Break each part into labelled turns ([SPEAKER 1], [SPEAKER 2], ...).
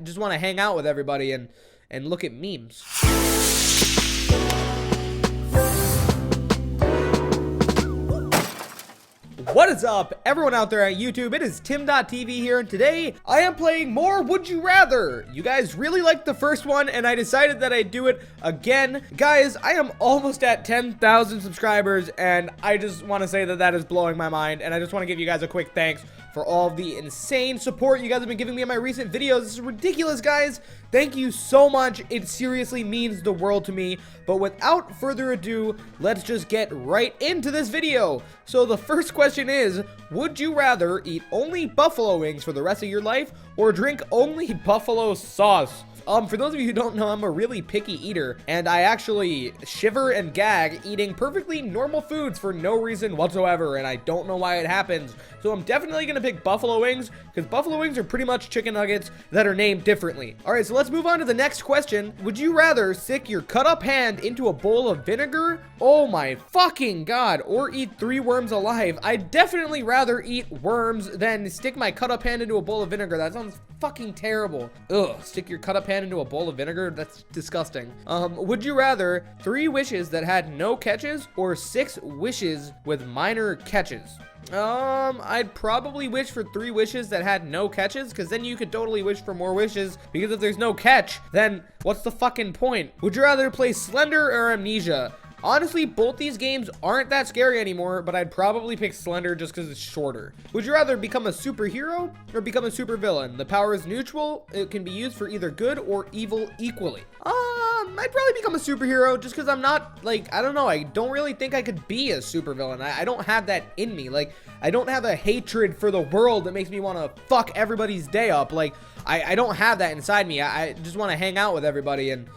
[SPEAKER 1] just want to hang out with everybody and look at memes. What is up, everyone out there at YouTube? It is TimDotTV here, and today I am playing more Would You Rather. You guys really liked the first one, and I decided that I'd do it again. Guys, I am almost at 10,000 subscribers, and I just want to say that that is blowing my mind, and I just want to give you guys a quick thanks for all of the insane support you guys have been giving me in my recent videos. This is ridiculous, guys. Thank you so much. It seriously means the world to me. But without further ado, let's just get right into this video. So the first question is, would you rather eat only buffalo wings for the rest of your life or drink only buffalo sauce? For those of you who don't know, I'm a really picky eater, and I actually shiver and gag eating perfectly normal foods for no reason whatsoever, and I don't know why it happens. So I'm definitely gonna pick buffalo wings, because buffalo wings are pretty much chicken nuggets that are named differently. All right, so let's move on to the next question. Would you rather stick your cut up hand into a bowl of vinegar? Oh my fucking god. Or eat 3 worms alive? I'd definitely rather eat worms than stick my cut up hand into a bowl of vinegar. That sounds fucking terrible. Ugh, stick your cut up hand into a bowl of vinegar? That's disgusting. Would you rather 3 wishes that had no catches or 6 wishes with minor catches? I'd probably wish for 3 wishes that had no catches, because then you could totally wish for more wishes, because if there's no catch, then what's the fucking point? Would you rather play Slender or Amnesia? Honestly, both these games aren't that scary anymore, but I'd probably pick Slender just because it's shorter. Would you rather become a superhero or become a supervillain? The power is neutral. It can be used for either good or evil equally. I'd probably become a superhero just because I'm not, like, I don't know. I don't really think I could be a supervillain. I don't have that in me. Like, I don't have a hatred for the world that makes me want to fuck everybody's day up. Like, I don't have that inside me. I just want to hang out with everybody and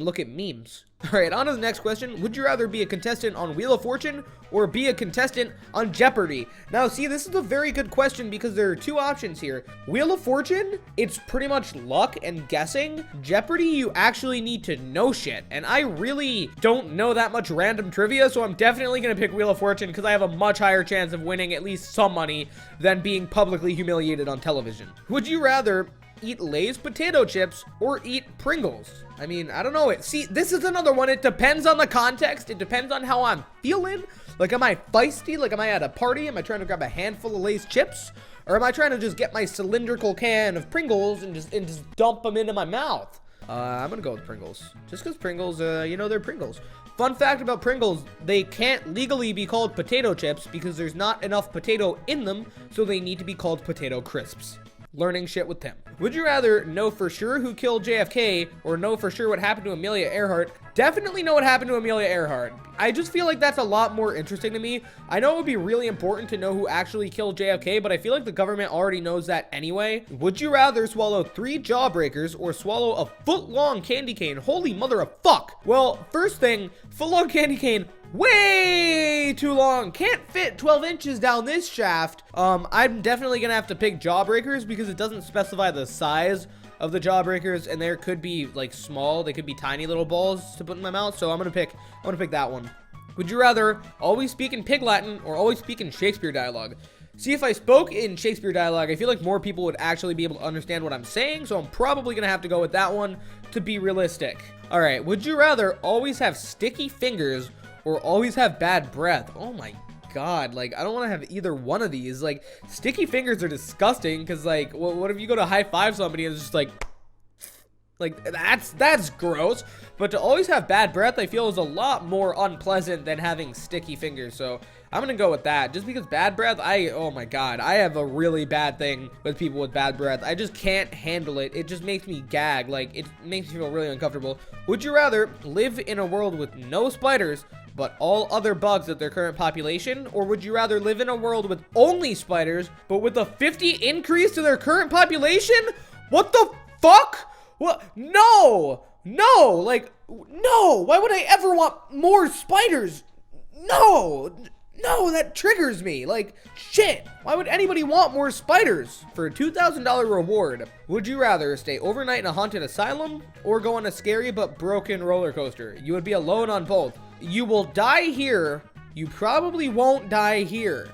[SPEAKER 1] look at memes. All right, on to the next question. Would you rather be a contestant on Wheel of Fortune or be a contestant on Jeopardy? Now, see, this is a very good question because there are 2 options here. Wheel of Fortune, it's pretty much luck and guessing. Jeopardy, you actually need to know shit. And I really don't know that much random trivia, so I'm definitely going to pick Wheel of Fortune because I have a much higher chance of winning at least some money than being publicly humiliated on television. Would you rather eat Lay's potato chips or eat Pringles? I mean, I don't know. See, this is another one. It depends on the context. It depends on how I'm feeling. Like, am I feisty? Like, am I at a party? Am I trying to grab a handful of Lay's chips? Or am I trying to just get my cylindrical can of Pringles and just dump them into my mouth? I'm gonna go with Pringles. Just because Pringles, you know, they're Pringles. Fun fact about Pringles, they can't legally be called potato chips because there's not enough potato in them, so they need to be called potato crisps. Learning shit with Tim. Would you rather know for sure who killed JFK or know for sure what happened to Amelia Earhart? Definitely know what happened to Amelia Earhart. I just feel like that's a lot more interesting to me. I know it would be really important to know who actually killed JFK, but I feel like the government already knows that anyway. Would you rather swallow 3 jawbreakers or swallow a foot-long candy cane? Holy mother of fuck. Well, first thing, foot-long candy cane, way too long. Can't fit 12 inches down this shaft. I'm definitely gonna have to pick jawbreakers because it doesn't specify the size of the jawbreakers, and there could be like small, they could be tiny little balls to put in my mouth, so I'm gonna pick that one. Would you rather always speak in Pig Latin or always speak in Shakespeare dialogue? See, if I spoke in Shakespeare dialogue, I feel like more people would actually be able to understand what I'm saying, so I'm probably gonna have to go with that one to be realistic. All right, would you rather always have sticky fingers or always have bad breath? Oh my god, like, I don't want to have either one of these. Like, sticky fingers are disgusting because, like, what if you go to high five somebody and it's just like that's gross. But to always have bad breath, I feel, is a lot more unpleasant than having sticky fingers. So I'm gonna go with that, just because bad breath, oh my god, I have a really bad thing with people with bad breath. I just can't handle it. It just makes me gag. Like, it makes me feel really uncomfortable. Would you rather live in a world with no spiders but all other bugs at their current population, or would you rather live in a world with only spiders but with a 50 increase to their current population? What the fuck? What? No, like, no. Why would I ever want more spiders? No, that triggers me. Like, shit. Why would anybody want more spiders? For a $2,000 reward, would you rather stay overnight in a haunted asylum or go on a scary but broken roller coaster? You would be alone on both. You will die here. You probably won't die here.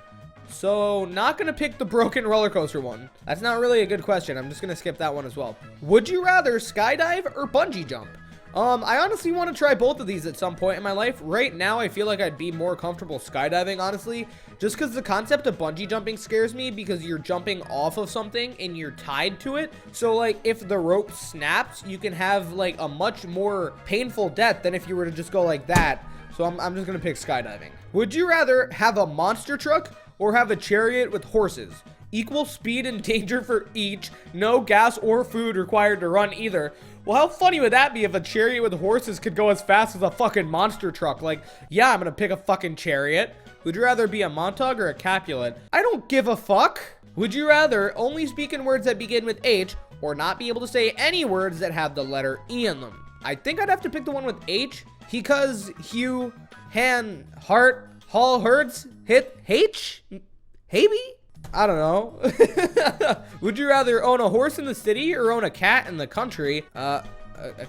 [SPEAKER 1] So not gonna pick the broken roller coaster one. That's not really a good question. I'm just gonna skip that one as well. Would you rather skydive or bungee jump? I honestly want to try both of these at some point in my life. Right now, I feel like I'd be more comfortable skydiving, honestly, just because the concept of bungee jumping scares me because you're jumping off of something and you're tied to it. So, like, if the rope snaps, you can have, like, a much more painful death than if you were to just go like that. So I'm just going to pick skydiving. Would you rather have a monster truck or have a chariot with horses? Equal speed and danger for each. No gas or food required to run either. Well, how funny would that be if a chariot with horses could go as fast as a fucking monster truck? Like, yeah, I'm gonna pick a fucking chariot. Would you rather be a Montag or a Capulet? I don't give a fuck. Would you rather only speak in words that begin with H or not be able to say any words that have the letter E in them? I think I'd have to pick the one with H. Because, Hugh, Han, Heart, Hall, Hertz, Hit, H? Maybe? I don't know. Would you rather own a horse in the city or own a cat in the country? A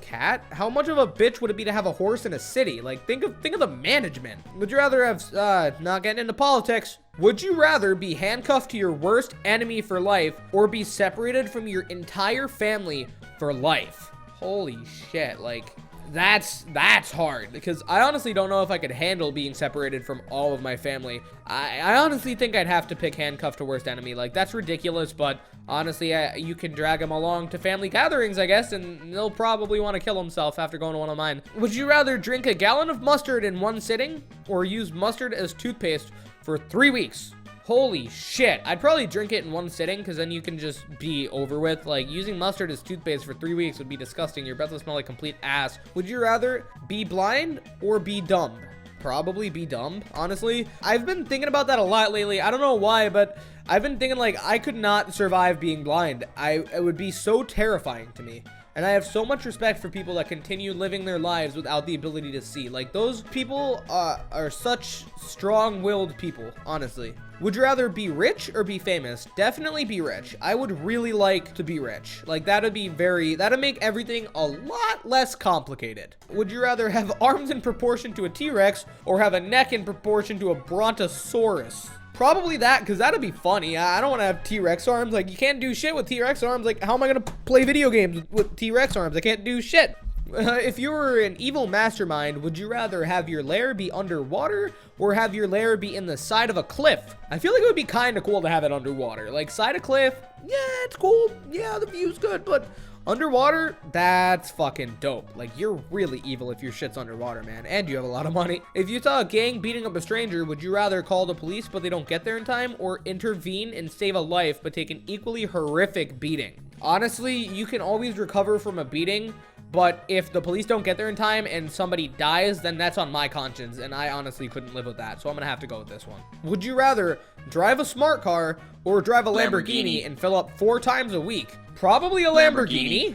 [SPEAKER 1] cat? How much of a bitch would it be to have a horse in a city? Like, think of the management. Would you rather have, not getting into politics, would you rather be handcuffed to your worst enemy for life or be separated from your entire family for life? Holy shit, like... That's hard because I honestly don't know if I could handle being separated from all of my family. I honestly think I'd have to pick handcuffed to worst enemy. Like, that's ridiculous, but honestly, you can drag him along to family gatherings, I guess, and he'll probably want to kill himself after going to one of mine. Would you rather drink a gallon of mustard in one sitting or use mustard as toothpaste for 3 weeks? Holy shit. I'd probably drink it in one sitting because then you can just be over with. Like, using mustard as toothpaste for 3 weeks would be disgusting. Your breath would smell like complete ass. Would you rather be blind or be dumb? Probably be dumb, honestly. I've been thinking about that a lot lately. I don't know why, but I've been thinking, like, I could not survive being blind. It would be so terrifying to me. And I have so much respect for people that continue living their lives without the ability to see. Like, those people are such strong-willed people, honestly. Would you rather be rich or be famous? Definitely be rich. I would really like to be rich. Like, that'd make everything a lot less complicated. Would you rather have arms in proportion to a T-Rex or have a neck in proportion to a Brontosaurus? Probably that, because that'd be funny. I don't want to have T-Rex arms. Like, you can't do shit with T-Rex arms. Like, how am I going to play video games with T-Rex arms? I can't do shit. If you were an evil mastermind, would you rather have your lair be underwater or have your lair be in the side of a cliff? I feel like it would be kind of cool to have it underwater. Like, side of cliff, yeah, it's cool. Yeah, the view's good, but underwater, that's fucking dope. Like, you're really evil if your shit's underwater, man, and you have a lot of money. If you saw a gang beating up a stranger, would you rather call the police but they don't get there in time or intervene and save a life but take an equally horrific beating? Honestly, you can always recover from a beating, but if the police don't get there in time and somebody dies, then that's on my conscience, and I honestly couldn't live with that, so I'm gonna have to go with this one. Would you rather drive a smart car or drive a Lamborghini and fill up 4 times a week? Probably a Lamborghini.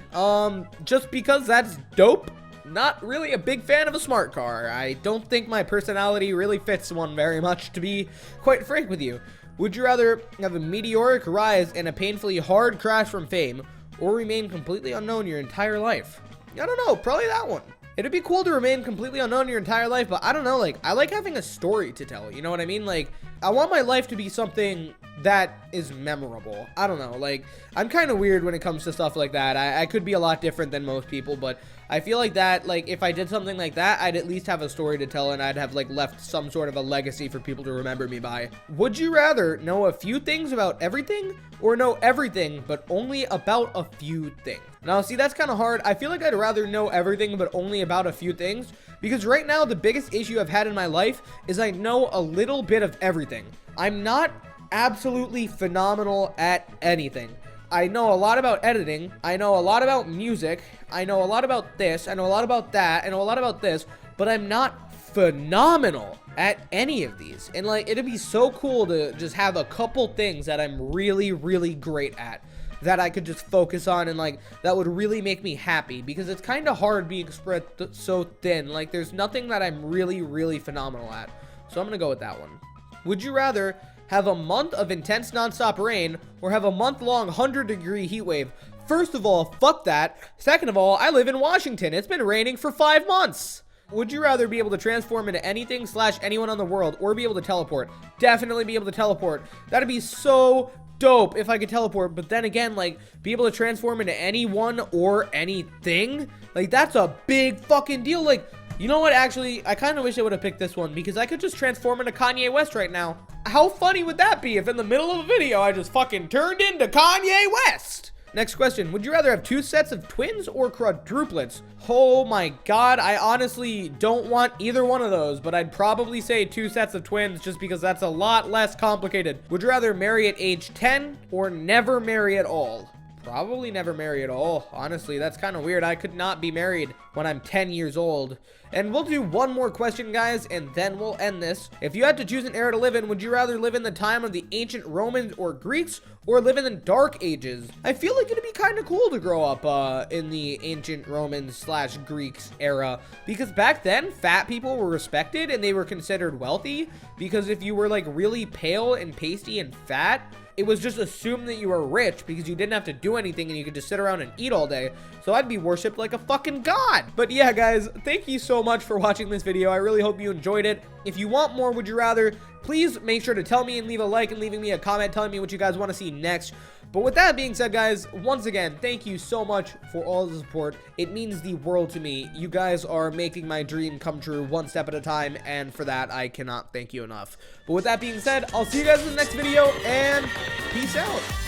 [SPEAKER 1] Just because that's dope. Not really a big fan of a smart car. I don't think my personality really fits one very much, to be quite frank with you. Would you rather have a meteoric rise and a painfully hard crash from fame or remain completely unknown your entire life? I don't know, probably that one. It'd be cool to remain completely unknown your entire life, but I don't know, like, I like having a story to tell, you know what I mean? Like, I want my life to be something that is memorable. I don't know, like, I'm kind of weird when it comes to stuff like that. I could be a lot different than most people, but I feel like that, like, if I did something like that, I'd at least have a story to tell and I'd have, like, left some sort of a legacy for people to remember me by. Would you rather know a few things about everything or know everything but only about a few things? Now, see, that's kind of hard. I feel like I'd rather know everything but only about a few things because right now the biggest issue I've had in my life is I know a little bit of everything. I'm not absolutely phenomenal at anything. I know a lot about editing. I know a lot about music. I know a lot about this. I know a lot about that. I know a lot about this, but I'm not phenomenal at any of these. And like, it'd be so cool to just have a couple things that I'm really, really great at that I could just focus on and like, that would really make me happy because it's kind of hard being spread so thin. Like, there's nothing that I'm really, really phenomenal at. So I'm gonna go with that one. Would you rather have a month of intense nonstop rain or have a month-long 100-degree heat wave? First of all, fuck that. Second of all, I live in Washington. It's been raining for 5 months. Would you rather be able to transform into anything / anyone on the world, or be able to teleport? Definitely be able to teleport. That'd be so dope if I could teleport, but then again, like, be able to transform into anyone or anything? Like, that's a big fucking deal. Like, you know what, actually, I kind of wish I would have picked this one, because I could just transform into Kanye West right now. How funny would that be if in the middle of a video, I just fucking turned into Kanye West? Next question, would you rather have 2 sets of twins or quadruplets? Oh my god, I honestly don't want either one of those, but I'd probably say 2 sets of twins just because that's a lot less complicated. Would you rather marry at age 10 or never marry at all? Probably never marry at all. Honestly, that's kind of weird. I could not be married when I'm 10 years old. And we'll do one more question, guys, and then we'll end this. If you had to choose an era to live in, would you rather live in the time of the ancient Romans or Greeks, or live in the Dark Ages? I feel like it'd be kind of cool to grow up in the ancient Romans / Greeks era, because back then, fat people were respected and they were considered wealthy, because if you were like really pale and pasty and fat, it was just assumed that you were rich because you didn't have to do anything and you could just sit around and eat all day. So I'd be worshipped like a fucking god. But yeah, guys, thank you so much for watching this video. I really hope you enjoyed it. If you want more Would You Rather, please make sure to tell me and leave a like and leaving me a comment telling me what you guys want to see next. But with that being said, guys, once again, thank you so much for all the support. It means the world to me. You guys are making my dream come true one step at a time, and for that, I cannot thank you enough. But with that being said, I'll see you guys in the next video, and peace out.